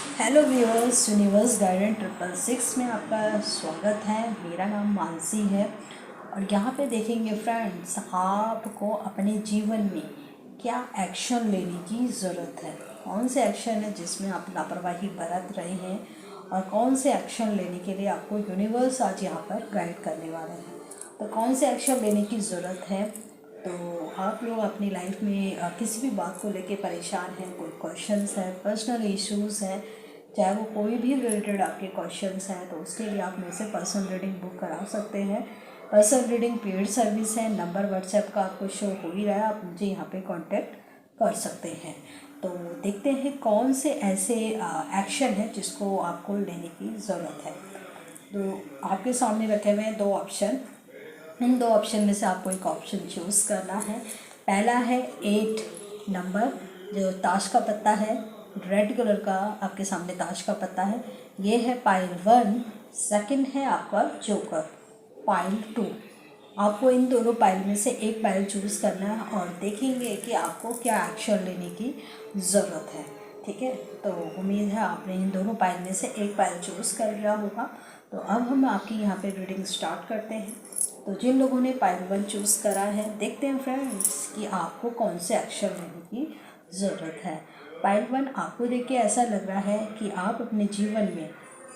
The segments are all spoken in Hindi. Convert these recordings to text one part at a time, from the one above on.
हेलो व्यूअर्स, यूनिवर्स गाइडेंस 666 में आपका स्वागत है। मेरा नाम मानसी है और यहाँ पे देखेंगे फ्रेंड्स, आपको अपने जीवन में क्या एक्शन लेने की ज़रूरत है। कौन से एक्शन है जिसमें आप लापरवाही बरत रहे हैं और कौन से एक्शन लेने के लिए आपको यूनिवर्स आज यहाँ पर गाइड करने वाला है। तो कौन से एक्शन लेने की ज़रूरत है। तो आप लोग अपनी लाइफ में किसी भी बात को लेके परेशान हैं, कोई क्वेश्चंस है, पर्सनल इश्यूज़ हैं, चाहे वो कोई भी रिलेटेड आपके क्वेश्चंस हैं, तो उसके लिए आप मेरे से पर्सनल रीडिंग बुक करा सकते हैं। पर्सनल रीडिंग पेड सर्विस है। नंबर व्हाट्सएप का आपको शो हो ही रहा है, आप मुझे यहाँ पे कांटेक्ट कर सकते हैं। तो देखते हैं कौन से ऐसे एक्शन है जिसको आपको लेने की ज़रूरत है। तो आपके सामने रखे हुए हैं दो ऑप्शन। इन दो ऑप्शन में से आपको एक ऑप्शन चूज़ करना है। पहला है 8 नंबर, जो ताश का पत्ता है, रेड कलर का आपके सामने ताश का पत्ता है, ये है पाइल 1। सेकंड है आपका जोकर, पाइल 2। आपको इन दोनों पाइल में से एक पाइल चूज़ करना है और देखेंगे कि आपको क्या एक्शन लेने की ज़रूरत है। ठीक है, तो उम्मीद है आपने इन दोनों पाइल में से एक पाइल चूज़ कर लिया होगा। तो अब हम आपकी यहाँ पे रीडिंग स्टार्ट करते हैं। तो जिन लोगों ने पाइल 1 चूज़ करा है, देखते हैं फ्रेंड्स कि आपको कौन से एक्शन लेने की ज़रूरत है। पाइल 1 आपको देख के ऐसा लग रहा है कि आप अपने जीवन में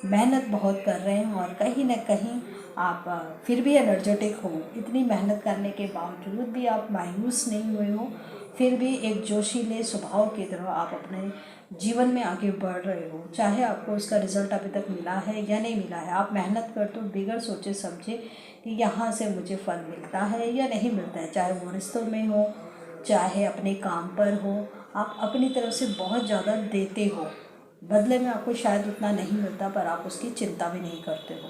मेहनत बहुत कर रहे हैं और कहीं ना कहीं आप फिर भी एनर्जेटिक हो। इतनी मेहनत करने के बावजूद भी आप मायूस नहीं हुए हो, फिर भी एक जोशीले स्वभाव की तरह आप अपने जीवन में आगे बढ़ रहे हो। चाहे आपको उसका रिज़ल्ट अभी तक मिला है या नहीं मिला है, आप मेहनत करते हो बिगड़ सोचे समझे कि यहाँ से मुझे फल मिलता है या नहीं मिलता है। चाहे वो रिश्तों में हो, चाहे अपने काम पर हो, आप अपनी तरफ से बहुत ज़्यादा देते हो, बदले में आपको शायद उतना नहीं मिलता, पर आप उसकी चिंता भी नहीं करते हो।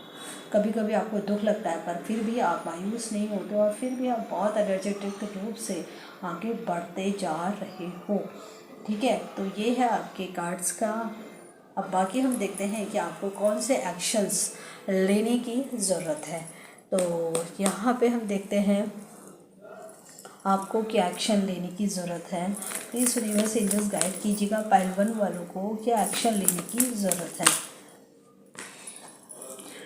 कभी कभी आपको दुख लगता है, पर फिर भी आप मायूस नहीं होते और फिर भी आप बहुत एनर्जेटिक रूप से आगे बढ़ते जा रहे हो। ठीक है, तो ये है आपके कार्ड्स का। अब बाकी हम देखते हैं कि आपको कौन से एक्शंस लेने की ज़रूरत है। तो यहाँ पे हम देखते हैं आपको क्या एक्शन लेने की ज़रूरत है। प्लीज़ यूनिवर्स एंजल्स गाइड कीजिएगा पाइल 1 वालों को क्या एक्शन लेने की ज़रूरत है।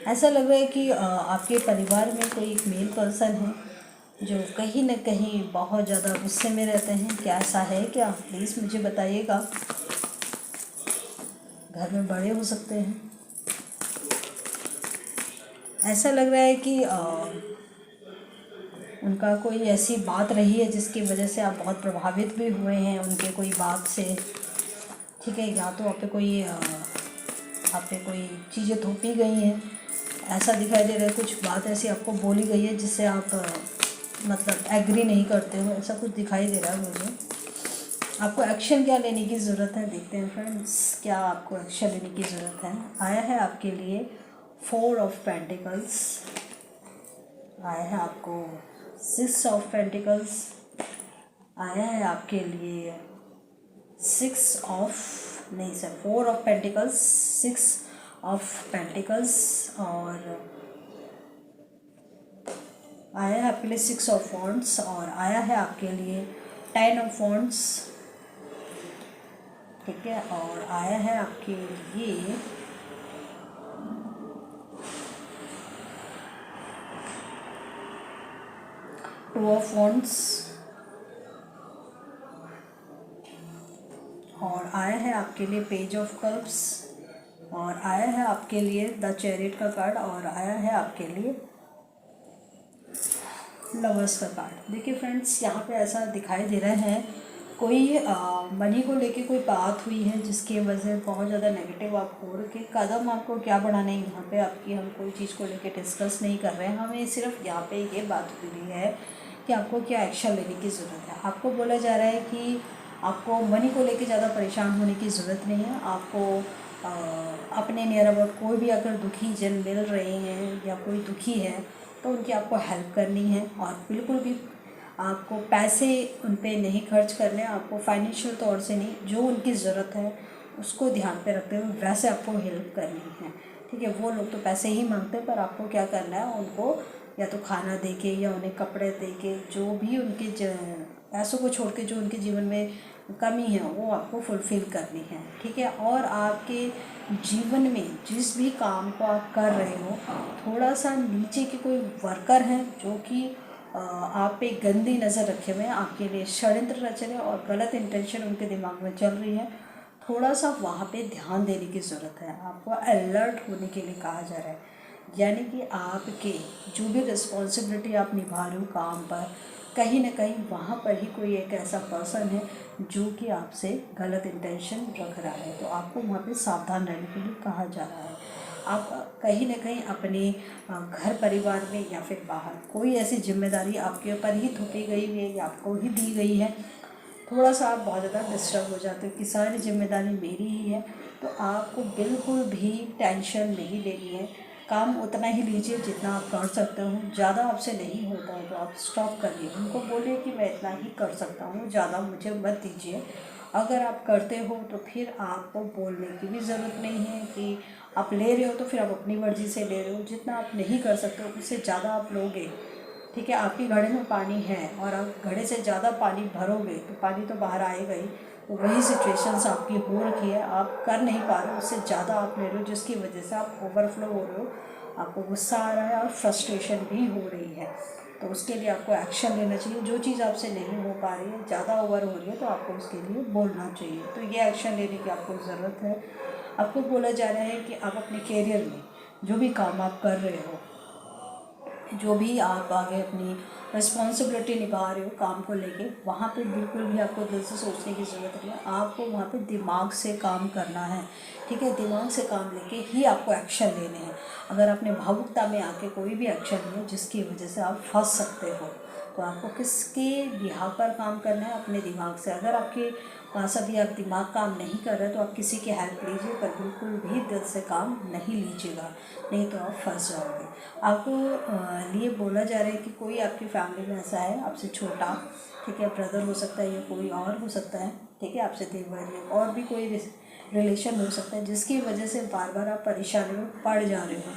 ऐसा लग रहा है कि आपके परिवार में कोई एक मेल पर्सन है जो कहीं ना कहीं बहुत ज़्यादा गुस्से में रहते हैं। क्या ऐसा है क्या? प्लीज़ मुझे बताइएगा। घर में बड़े हो सकते हैं। ऐसा लग रहा है कि उनका कोई ऐसी बात रही है जिसकी वजह से आप बहुत प्रभावित भी हुए हैं उनके कोई बात से। ठीक है, या तो आप पे कोई चीज़ें थोपी गई हैं। ऐसा दिखाई दे रहा है कुछ बात ऐसी आपको बोली गई है जिससे आप मतलब एग्री नहीं करते हो, ऐसा कुछ दिखाई दे रहा है मुझे। आपको एक्शन क्या लेने की ज़रूरत है, देखते हैं फ्रेंड्स क्या आपको एक्शन लेने की ज़रूरत है। आया है आपके लिए 4 ऑफ पेंटिकल्स, आया है आपको 6 ऑफ पेंटिकल्स, आया है आपके लिए 6 ऑफ नहीं sir 4 of pentacles, 6 of pentacles, और आया है आपके लिए 6 ऑफ वॉन्ड्स, और आया है आपके लिए 10 ऑफ वॉन्ड्स। ठीक है, और आया है आपके लिए 2 ऑफ वॉन्ड्स, और आया है आपके लिए पेज ऑफ कप्स, और आया है आपके लिए द चैरियट का कार्ड, और आया है आपके लिए लवर्स का कार्ड। देखिए फ्रेंड्स, यहाँ पे ऐसा दिखाई दे रहा है कोई मनी को लेके कोई बात हुई है जिसकी वजह से बहुत ज़्यादा नेगेटिव आप हो रखे। कदम आपको क्या बढ़ाने हैं यहाँ पे आपकी, हम कोई चीज़ को लेके डिस्कस नहीं कर रहे हैं। हमें सिर्फ यहाँ पे ये बात हो रही है कि आपको क्या एक्शन लेने की ज़रूरत है। आपको बोला जा रहा है कि आपको मनी को लेके ज़्यादा परेशान होने की ज़रूरत नहीं है। आपको अपने नियर अबाउट कोई भी अगर दुखी जन मिल रहे हैं या कोई दुखी है तो उनकी आपको हेल्प करनी है, और बिल्कुल भी आपको पैसे उन पे नहीं खर्च करने। आपको फाइनेंशियल तौर से नहीं, जो उनकी ज़रूरत है उसको ध्यान पे रखते हुए वैसे आपको हेल्प करनी है। ठीक है, वो लोग तो पैसे ही मांगते हैं, पर आपको क्या करना है, उनको या तो खाना दे के या उन्हें कपड़े दे के, जो भी उनके पैसों को छोड़ के जो उनके जीवन में कमी है वो आपको फुलफ़िल करनी है, ठीक है। और आपके जीवन में जिस भी काम को आप कर रहे हो, थोड़ा सा नीचे के कोई वर्कर हैं जो कि आप पे गंदी नज़र रखे हुए हैं, आपके लिए षड्यंत्र रच रहे हैं और गलत इंटेंशन उनके दिमाग में चल रही है, थोड़ा सा वहाँ पे ध्यान देने की ज़रूरत है। आपको अलर्ट होने के लिए कहा जा रहा है, यानी कि आपके जो भी रिस्पॉन्सिबिलिटी आप निभा रहे हो काम पर, कहीं ना कहीं वहाँ पर ही कोई एक ऐसा पर्सन है जो कि आपसे गलत इंटेंशन रख रहा है, तो आपको वहाँ पे सावधान रहने के लिए कहा जा रहा है। आप कहीं ना कहीं अपने घर परिवार में या फिर बाहर कोई ऐसी जिम्मेदारी आपके ऊपर ही थोपी गई है या आपको ही दी गई है, थोड़ा सा आप बहुत ज़्यादा डिस्टर्ब हो जाते हो कि सारी जिम्मेदारी मेरी ही है, तो आपको बिल्कुल भी टेंशन नहीं लेनी है। काम उतना ही लीजिए जितना आप कर सकते हो, ज़्यादा आपसे नहीं होता है तो आप स्टॉप करिए, उनको बोलिए कि मैं इतना ही कर सकता हूँ, ज़्यादा मुझे मत दीजिए। अगर आप करते हो तो फिर आपको बोलने की भी ज़रूरत नहीं है कि आप ले रहे हो तो फिर आप अपनी मर्ज़ी से ले रहे हो। जितना आप नहीं कर सकते हो उससे ज़्यादा आप लोगे, ठीक है। आपके घड़े में पानी है और आप घड़े से ज़्यादा पानी भरोगे तो पानी तो बाहर आएगा ही। तो वही सिचुएशंस आपकी हो रखी है, आप कर नहीं पा रहे हो, उससे ज़्यादा आप ले रहे हो, जिसकी वजह से आप ओवरफ्लो हो रहे हो, आपको गुस्सा आ रहा है और फ्रस्ट्रेशन भी हो रही है। तो उसके लिए आपको एक्शन लेना चाहिए। जो चीज़ आपसे नहीं हो पा रही है, ज़्यादा ओवर हो रही है, तो आपको उसके लिए बोलना चाहिए। तो ये एक्शन लेने की आपको ज़रूरत है। आपको बोला जा रहा है कि आप अपने करियर में जो भी काम आप कर रहे हो, जो भी आप आगे अपनी रिस्पॉन्सिबिलिटी निभा रहे हो काम को लेके, वहाँ पे बिल्कुल भी आपको दिल से सोचने की ज़रूरत नहीं है। आपको वहाँ पे दिमाग से काम करना है, ठीक है। दिमाग से काम लेके ही आपको एक्शन लेने हैं। अगर आपने भावुकता में आके कोई भी एक्शन लिया जिसकी वजह से आप फंस सकते हो, तो आपको किसके बिहाव पर काम करना है? अपने दिमाग से। अगर आपके पास अभी आप दिमाग काम नहीं कर रहे तो आप किसी की हेल्प लीजिए, पर बिल्कुल भी दिल से काम नहीं लीजिएगा, नहीं तो आप फंस जाओगे। आपको लिए बोला जा रहा है कि कोई आपकी फैमिली में ऐसा है आपसे छोटा, ठीक है, ब्रदर हो सकता है या कोई और हो सकता है, ठीक है, आपसे देवर या और भी कोई रिलेशन हो सकता है, जिसकी वजह से बार बार आप परेशानी में पड़ जा रहे हो।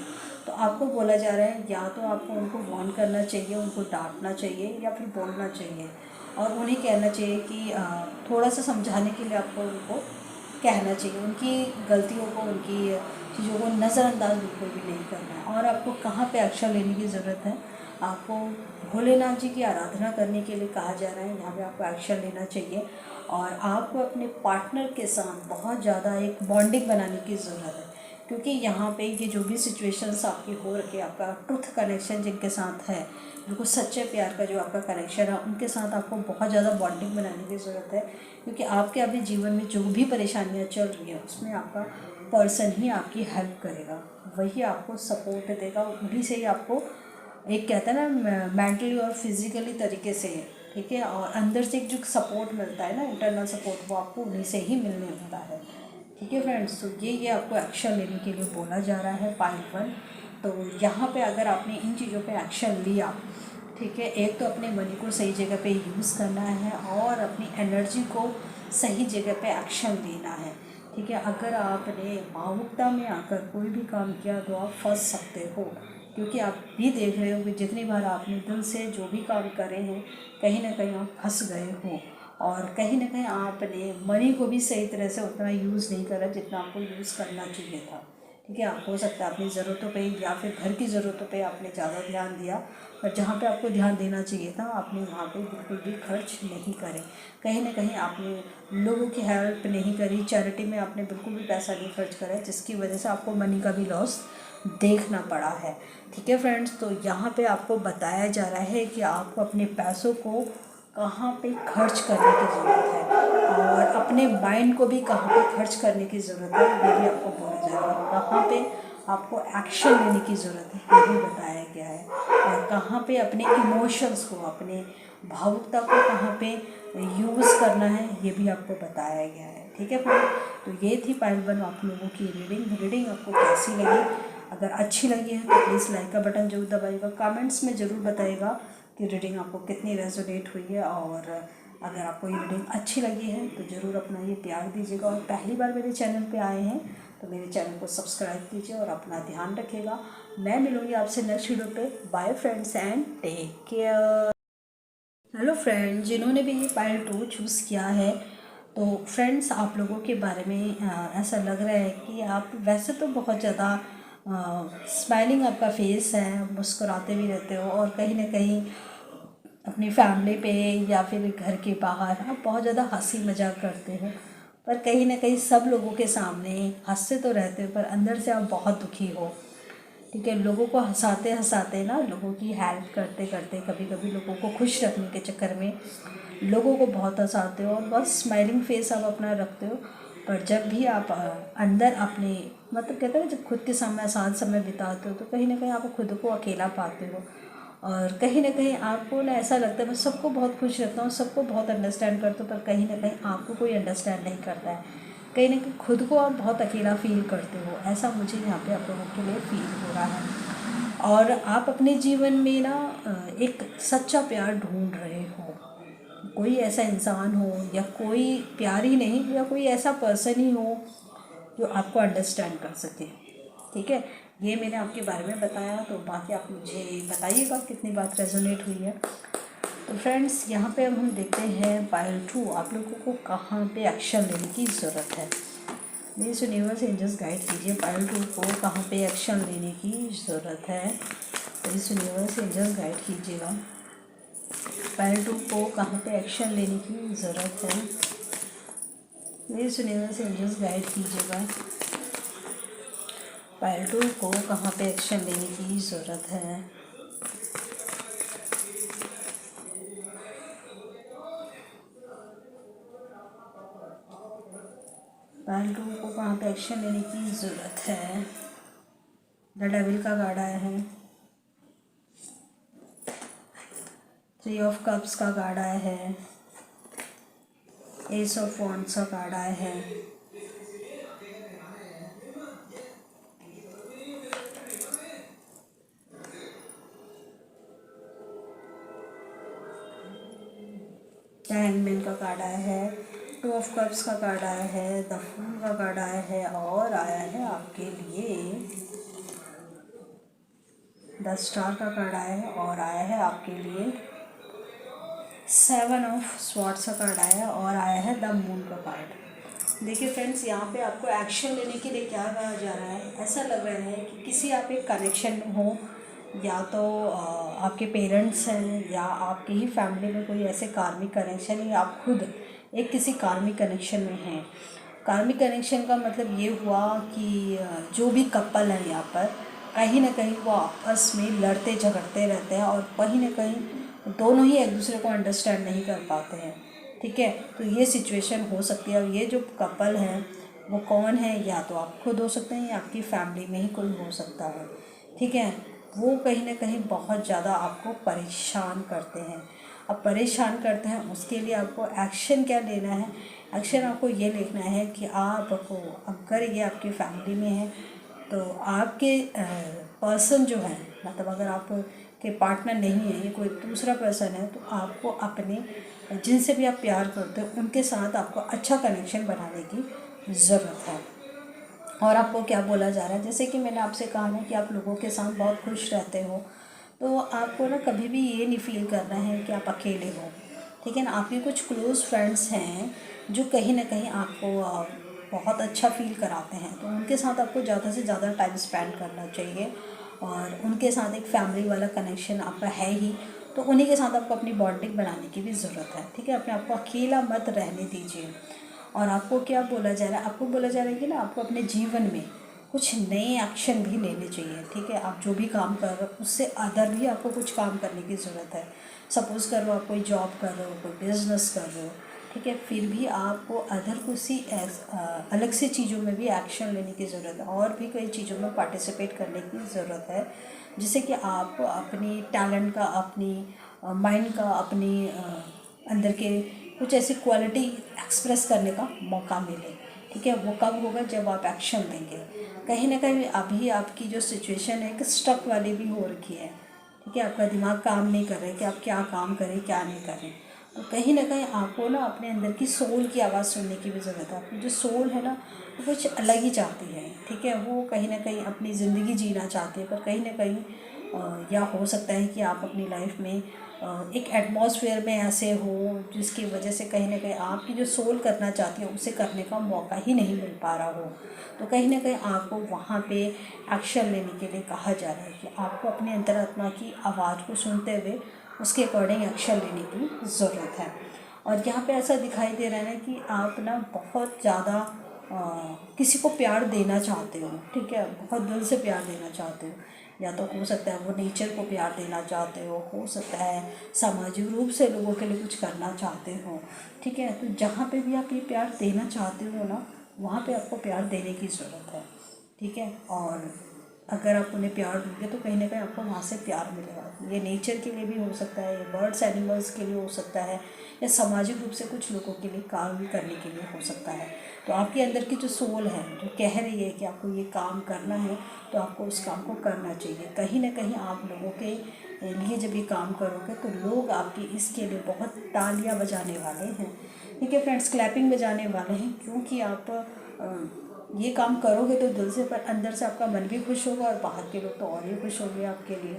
तो आपको बोला जा रहा है या तो आपको उनको वार्न करना चाहिए, उनको डांटना चाहिए या फिर बोलना चाहिए, और उन्हें कहना चाहिए कि थोड़ा सा समझाने के लिए आपको उनको कहना चाहिए। उनकी गलतियों को, उनकी चीज़ों को नज़रअंदाज बिल्कुल भी नहीं करना है। और आपको कहाँ पे एक्शन लेने की ज़रूरत है? आपको भोलेनाथ जी की आराधना करने के लिए कहा जा रहा है, यहाँ पे आपको एक्शन लेना चाहिए। और आपको अपने पार्टनर के साथ बहुत ज़्यादा एक बॉन्डिंग बनाने की ज़रूरत है, क्योंकि यहाँ पे ये जो भी सिचुएशंस आपकी हो रखी है, आपका ट्रुथ कनेक्शन जिनके साथ है, बिल्कुल सच्चे प्यार का जो आपका कनेक्शन है, उनके साथ आपको बहुत ज़्यादा बॉन्डिंग बनाने की ज़रूरत है। क्योंकि आपके अभी जीवन में जो भी परेशानियाँ चल रही हैं उसमें आपका पर्सन ही आपकी हेल्प करेगा, वही आपको सपोर्ट देगा, उन्हीं से ही आपको एक कहते हैं ना मेंटली और फिज़िकली तरीके से, ठीक है, और अंदर से एक जो सपोर्ट मिलता है ना, इंटरनल सपोर्ट, वो आपको उन्हीं से ही मिलने वाला है, ठीक है फ्रेंड्स। तो ये आपको एक्शन लेने के लिए बोला जा रहा है पॉइंट 1। तो यहाँ पे अगर आपने इन चीज़ों पे एक्शन लिया, ठीक है, एक तो अपने मनी को सही जगह पे यूज़ करना है और अपनी एनर्जी को सही जगह पे एक्शन देना है, ठीक है। अगर आपने भावुकता में आकर कोई भी काम किया तो आप फंस सकते हो, क्योंकि आप भी देख रहे हो कि जितनी बार आपने दिल से जो भी काम करे हैं, कहीं ना कहीं आप फंस गए हो, और कहीं ना कहीं आपने मनी को भी सही तरह से उतना यूज़ नहीं करा जितना आपको यूज़ करना चाहिए था, ठीक है। आप हो सकता है अपनी ज़रूरतों पे या फिर घर की ज़रूरतों पे आपने ज़्यादा ध्यान दिया, और जहाँ पे आपको ध्यान देना चाहिए था आपने वहाँ पे बिल्कुल भी खर्च नहीं करे। कहीं ना कहीं आपने लोगों की हेल्प नहीं करी, चैरिटी में आपने बिल्कुल भी पैसा नहीं खर्च करा, जिसकी वजह से आपको मनी का भी लॉस देखना पड़ा है, ठीक है फ्रेंड्स। तो यहाँ पे आपको बताया जा रहा है कि आपको अपने पैसों को कहाँ पे खर्च करने की ज़रूरत है, और अपने माइंड को भी कहाँ पे खर्च करने की ज़रूरत है, ये भी आपको बोला जा रहा है। कहाँ पे आपको एक्शन लेने की ज़रूरत है ये भी बताया गया है, और कहाँ पे अपने इमोशंस को, अपने भावुकता को कहाँ पे यूज़ करना है ये भी आपको बताया गया है, ठीक है फ्रेंड। तो ये थी पॉइंट 1 आप लोगों की रीडिंग आपको कैसी लगी? अगर अच्छी लगी है तो प्लीज़ लाइक का बटन जरूर दबाइएगा, कमेंट्स में ज़रूर बताइएगा कि रीडिंग आपको कितनी रेजोनेट हुई है, और अगर आपको ये रीडिंग अच्छी लगी है तो ज़रूर अपना ये प्यार दीजिएगा, और पहली बार मेरे चैनल पे आए हैं तो मेरे चैनल को सब्सक्राइब कीजिए और अपना ध्यान रखिएगा। मैं मिलूँगी आपसे नेक्स्ट वीडियो पे। Bye friends and take care. Hello friend, जिन्होंने भी ये पाइल 2 चूज़ किया है तो फ्रेंड्स, आप लोगों के बारे में ऐसा लग रहा है कि आप वैसे तो बहुत ज़्यादा स्माइलिंग आपका फेस है, मुस्कुराते भी रहते हो, और कहीं ना कहीं अपनी फैमिली पे या फिर घर के बाहर आप बहुत ज़्यादा हंसी मजाक करते हो, पर कहीं ना कहीं सब लोगों के सामने हंसते तो रहते हो पर अंदर से आप बहुत दुखी हो। ठीक है, लोगों को हंसाते हंसाते ना, लोगों की हेल्प करते करते, कभी कभी लोगों को खुश रखने के चक्कर में लोगों को बहुत हंसाते हो और बस स्माइलिंग फेस आप अपना रखते हो। पर जब भी आप अंदर अपने, मतलब कहते हैं ना, जब खुद के सामने साथ समय बिताते हो तो कहीं ना कहीं आप खुद को अकेला पाते हो, और कहीं ना कहीं आपको ना ऐसा लगता है मैं सबको बहुत खुश रखता हूँ, सबको बहुत अंडरस्टैंड करता हूँ, पर कहीं ना कहीं आपको कोई अंडरस्टैंड नहीं करता है। कहीं ना कहीं खुद को आप बहुत अकेला फील करते हो, ऐसा मुझे यहाँ पे आप लोगों के लिए फील हो रहा है। और आप अपने जीवन में ना एक सच्चा प्यार ढूंढ रहे हो, कोई ऐसा इंसान हो या कोई प्यार ही नहीं, या कोई ऐसा पर्सन ही हो जो आपको अंडरस्टैंड कर सके। ठीक है, ये मैंने आपके बारे में बताया, तो बाकी आप मुझे बताइएगा कितनी बात रेजोनेट हुई है। तो फ्रेंड्स, यहाँ पे अब हम देखते हैं पायल 2, आप लोगों को कहाँ पे एक्शन लेने की ज़रूरत है। प्लीज़ यूनिवर्स एंजल्स गाइड कीजिए, पायल 2 को कहाँ पे एक्शन लेने की ज़रूरत है। प्लीज़ यूनिवर्स एंजल्स गाइड कीजिएगा, पायल 2 को कहाँ पे एक्शन लेने की ज़रूरत है। प्लीज़ यूनिवर्स एंजल्स गाइड कीजिएगा, पायल 2 को कहाँ पे एक्शन लेने की ज़रूरत है। पायल 2 को कहाँ पे एक्शन लेने की ज़रूरत है। द डेविल का कार्ड आया है, 3 ऑफ कप्स का कार्ड आया है, एस ऑफ वॉन्ड्स का कार्ड आया है, हैंगमैन का कार्ड आया है, 2 ऑफ कप्स का कार्ड आया है, द फूल का कार्ड आया है, और आया है आपके लिए द स्टार का कार्ड आया है, और आया है आपके लिए 7 ऑफ स्वॉर्ड्स का कार्ड आया है, और आया है द मून का कार्ड। देखिए फ्रेंड्स, यहाँ पे आपको एक्शन लेने के लिए क्या कहा जा रहा है, ऐसा लग रहा है कि किसी आप एक कनेक्शन हो, या तो आपके पेरेंट्स हैं, या आपकी ही फैमिली में कोई ऐसे कार्मिक कनेक्शन है, या आप खुद एक किसी कार्मिक कनेक्शन में हैं। कार्मिक कनेक्शन का मतलब ये हुआ कि जो भी कपल है यहाँ पर, कहीं ना कहीं वो आपस में लड़ते झगड़ते रहते हैं, और कहीं ना कहीं दोनों ही एक दूसरे को अंडरस्टैंड नहीं कर पाते हैं। ठीक है, तो ये सिचुएशन हो सकती है, और ये जो कपल हैं वो कौन है, या तो आप खुद हो सकते हैं या आपकी फैमिली में ही कोई हो सकता है। ठीक है, वो कहीं ना कहीं बहुत ज़्यादा आपको परेशान करते हैं। अब परेशान करते हैं, उसके लिए आपको एक्शन क्या लेना है। एक्शन आपको ये लेना है कि आपको, अगर ये आपकी फैमिली में है तो आपके पर्सन जो है, मतलब अगर आप के पार्टनर नहीं है, ये कोई दूसरा पर्सन है, तो आपको अपने जिनसे भी आप प्यार करते हो उनके साथ आपको अच्छा कनेक्शन बनाने की ज़रूरत है। और आपको क्या बोला जा रहा है, जैसे कि मैंने आपसे कहा ना कि आप लोगों के साथ बहुत खुश रहते हो, तो आपको ना कभी भी ये नहीं फील करना है कि आप अकेले हो। ठीक है ना, आपके कुछ क्लोज़ फ्रेंड्स हैं जो कहीं ना कहीं आपको बहुत अच्छा फील कराते हैं, तो उनके साथ आपको ज़्यादा से ज़्यादा टाइम स्पेंड करना चाहिए, और उनके साथ एक फैमिली वाला कनेक्शन आपका है ही, तो उन्हीं के साथ आपको अपनी बॉन्डिंग बनाने की भी ज़रूरत है। ठीक है, अपने आप को अकेला मत रहने दीजिए। और आपको क्या बोला जा रहा है, आपको बोला जा रहा है कि ना आपको अपने जीवन में कुछ नए एक्शन भी लेने चाहिए। ठीक है, आप जो भी काम कर रहे हो उससे अदर भी आपको कुछ काम करने की ज़रूरत है। सपोज़ करो आप कोई जॉब कर रहे हो, कोई बिज़नेस कर रहे हो, ठीक है, फिर भी आपको अदर किसी अलग से चीज़ों में भी एक्शन लेने की ज़रूरत है, और भी कई चीज़ों में पार्टिसिपेट करने की ज़रूरत है, जिससे कि आपको अपनी टैलेंट का, अपनी माइंड का, अपनी अंदर के कुछ ऐसी क्वालिटी एक्सप्रेस करने का मौका मिले। ठीक है, वो कब होगा, जब आप एक्शन लेंगे। कहीं ना कहीं अभी आपकी जो सिचुएशन है कि स्टक वाली भी हो रखी है। ठीक है, आपका दिमाग काम नहीं कर रहा है कि आप क्या काम करें क्या नहीं करें, तो कहीं ना कहीं आपको ना अपने अंदर की सोल की आवाज़ सुनने की भी ज़रूरत है। आपकी जो सोल है ना, वो कुछ अलग ही चाहती है। ठीक है, वो कहीं ना कहीं अपनी ज़िंदगी जीना चाहती है, पर कहीं ना कहीं या हो सकता है कि आप अपनी लाइफ में एक एटमॉस्फेयर में ऐसे हो जिसकी वजह से कहीं ना कहीं आपकी जो सोल करना चाहती है उसे करने का मौका ही नहीं मिल पा रहा हो, तो कहीं ना कहीं आपको वहाँ पे एक्शन लेने के लिए कहा जा रहा है कि आपको अपने अंतरात्मा की आवाज़ को सुनते हुए उसके अकॉर्डिंग एक्शन लेने की ज़रूरत है। और यहाँ पे ऐसा दिखाई दे रहा है ना कि आप ना बहुत ज़्यादा किसी को प्यार देना चाहते हो, ठीक है, बहुत दिल से प्यार देना चाहते हो, या तो हो सकता है वो नेचर को प्यार देना चाहते हो सकता है सामाजिक रूप से लोगों के लिए कुछ करना चाहते हो, ठीक है। तो जहाँ पे भी आप ये प्यार देना चाहते हो ना, वहाँ पे आपको प्यार देने की ज़रूरत है, ठीक है। और अगर आप उन्हें प्यार दोगे तो कहीं ना कहीं आपको वहाँ से प्यार मिलेगा। ये नेचर के लिए भी हो सकता है, ये बर्ड्स एनिमल्स के लिए हो सकता है, या सामाजिक रूप से कुछ लोगों के लिए काम भी करने के लिए हो सकता है। तो आपके अंदर की जो सोल है जो कह रही है कि आपको ये काम करना है, तो आपको उस काम को करना चाहिए। कहीं ना कहीं आप लोगों के लिए जब ये काम करोगे तो लोग आपकी इसके लिए बहुत तालियां बजाने वाले हैं, ठीक है फ्रेंड्स, क्लैपिंग बजाने वाले हैं, क्योंकि आप ये काम करोगे तो दिल से, पर अंदर से आपका मन भी खुश होगा और बाहर के लोग तो और भी खुश होंगे आपके लिए।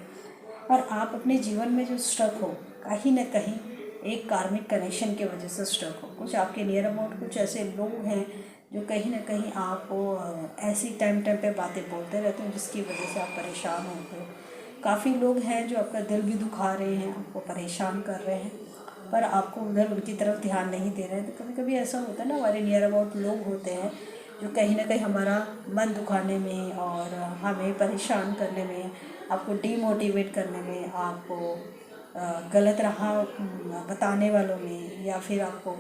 और आप अपने जीवन में जो स्ट्रक हो, कहीं ना कहीं एक कार्मिक कनेक्शन की वजह से स्ट्रक हो, कुछ आपके नियर अबाउट कुछ ऐसे लोग हैं जो कहीं ना कहीं आपको ऐसी टाइम पे बातें बोलते रहते हैं जिसकी वजह से आप परेशान होते हो। काफ़ी लोग हैं जो आपका दिल भी दुखा रहे हैं, आपको परेशान कर रहे हैं, पर आपको उधर उनकी तरफ ध्यान नहीं दे रहे हैं। तो कभी कभी ऐसा होता है ना, हमारे नियर अबाउट लोग होते हैं जो कहीं ना कहीं हमारा मन दुखाने में और हमें परेशान करने में, आपको डीमोटिवेट करने में, आपको गलत राह बताने वालों में, या फिर आपको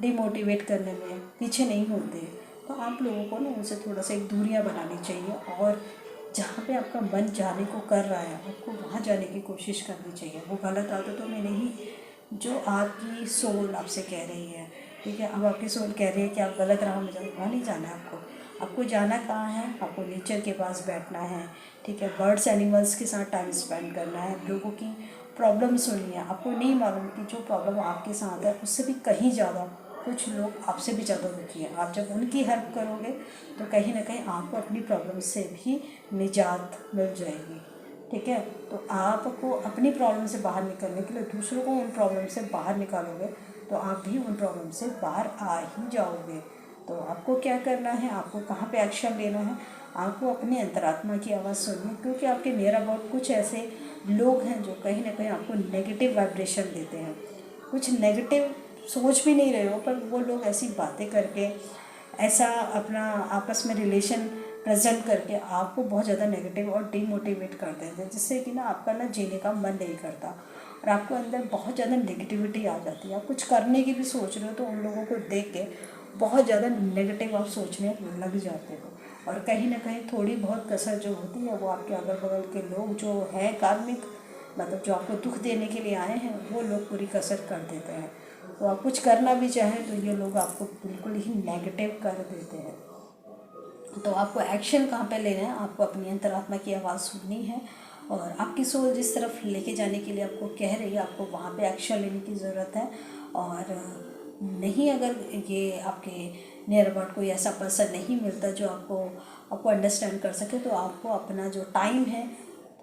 डीमोटिवेट करने में पीछे नहीं होते। तो आप लोगों को ना उनसे थोड़ा सा एक दूरियां बनानी चाहिए, और जहाँ पे आपका मन जाने को कर रहा है आपको वहाँ जाने की कोशिश करनी चाहिए। वो गलत आदतों में नहीं जो आपकी सोल आपसे कह रही है, ठीक है। अब आपकी सोल कह रही है कि आप गलत राह में जाओ, वहाँ नहीं जाना है आपको। आपको जाना कहाँ है, आपको नेचर के पास बैठना है, ठीक है, बर्ड्स एनिमल्स के साथ टाइम स्पेंड करना है, लोगों की प्रॉब्लम सुननी है। आपको नहीं मालूम कि जो प्रॉब्लम आपके साथ है उससे भी कहीं ज़्यादा कुछ लोग आपसे भी ज़्यादा दुखी हैं। आप जब उनकी हेल्प करोगे तो कहीं ना कहीं आपको अपनी प्रॉब्लम से भी निजात मिल जाएगी, ठीक है। तो आपको अपनी प्रॉब्लम से बाहर निकलने के लिए दूसरों को उन प्रॉब्लम से बाहर निकालोगे तो आप भी उन प्रॉब्लम से बाहर आ ही जाओगे। तो आपको क्या करना है, आपको कहाँ पे एक्शन लेना है, आपको अपनी अंतरात्मा की आवाज़ सुननी, क्योंकि आपके नियर अबाउट कुछ ऐसे लोग हैं जो कहीं ना कहीं आपको नेगेटिव वाइब्रेशन देते हैं। कुछ नेगेटिव सोच भी नहीं रहे हो, पर वो लोग ऐसी बातें करके, ऐसा अपना आपस में रिलेशन प्रेजेंट करके आपको बहुत ज़्यादा नेगेटिव और डीमोटिवेट कर देते हैं, जिससे कि ना आपका ना जीने का मन नहीं करता और आपको अंदर बहुत ज़्यादा नेगेटिविटी आ जाती है। आप कुछ करने की भी सोच रहे हो तो उन लोगों को देख के बहुत ज़्यादा नेगेटिव आप सोचने लग जाते हो, और कहीं ना कहीं थोड़ी बहुत कसर जो होती है वो आपके अगल बगल के लोग जो हैं कार्मिक, मतलब जो आपको दुख देने के लिए आए हैं, वो लोग पूरी कसर कर देते हैं। तो आप कुछ करना भी चाहें तो ये लोग आपको बिल्कुल ही नेगेटिव कर देते हैं। तो आपको एक्शन कहाँ पे लेना है, आपको अपनी अंतरात्मा की आवाज़ सुननी है, और आपकी सोल जिस तरफ लेके जाने के लिए आपको कह रही है आपको वहाँ पे एक्शन लेने की ज़रूरत है। और नहीं, अगर ये आपके नियर अबाउट कोई ऐसा पर्सन नहीं मिलता जो आपको अंडरस्टैंड कर सके, तो आपको अपना जो टाइम है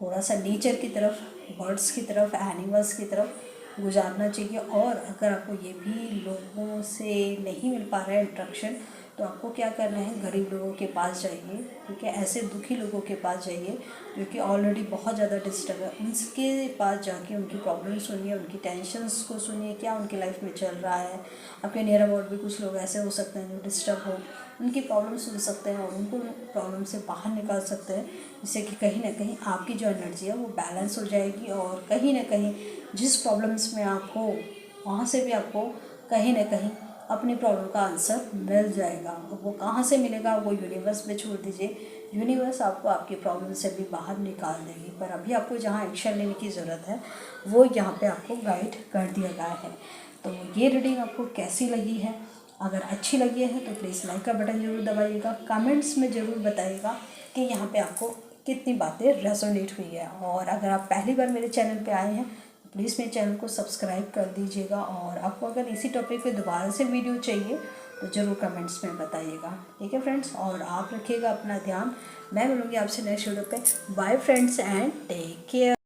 थोड़ा सा नेचर की तरफ, बर्ड्स की तरफ, एनिमल्स की तरफ गुजारना चाहिए। और अगर आपको ये भी लोगों से नहीं मिल पा रहा है इंट्रैक्शन, तो आपको क्या करना है, गरीब लोगों के पास जाइए, ठीक है, ऐसे दुखी लोगों के पास जाइए जो कि ऑलरेडी बहुत ज़्यादा डिस्टर्ब है, उनके पास जाके उनकी प्रॉब्लम सुनिए, उनकी टेंशन्स को सुनिए, क्या उनकी लाइफ में चल रहा है। आपके नियर अबाउट भी कुछ लोग ऐसे हो सकते हैं जो डिस्टर्ब हो, उनकी प्रॉब्लम सुन सकते हैं और उनको प्रॉब्लम से बाहर निकाल सकते हैं, जिससे कि कहीं ना कहीं आपकी जो एनर्जी है वो बैलेंस हो जाएगी, और कहीं ना कहीं जिस प्रॉब्लम्स में आप हो वहाँ से भी आपको कहीं ना कहीं अपनी प्रॉब्लम का आंसर मिल जाएगा। वो कहाँ से मिलेगा, वो यूनिवर्स पे छोड़ दीजिए, यूनिवर्स आपको आपकी प्रॉब्लम से भी बाहर निकाल देगी। पर अभी आपको जहाँ एक्शन लेने की ज़रूरत है वो यहाँ पे आपको गाइड कर दिया गया है। तो ये रीडिंग आपको कैसी लगी है, अगर अच्छी लगी है तो प्लीज़ लाइक का बटन ज़रूर दबाइएगा, कमेंट्स में ज़रूर बताइएगा कि यहाँ पे आपको कितनी बातें रेजोनेट हुई है। और अगर आप पहली बार मेरे चैनल पे आए हैं तो प्लीज़ मेरे चैनल को सब्सक्राइब कर दीजिएगा, और आपको अगर इसी टॉपिक पे दोबारा से वीडियो चाहिए तो ज़रूर कमेंट्स में बताइएगा, ठीक है फ्रेंड्स। और आप रखिएगा अपना ध्यान, मैं मिलूँगी आपसे नेक्स्ट वीडियो पे। Bye friends and take care.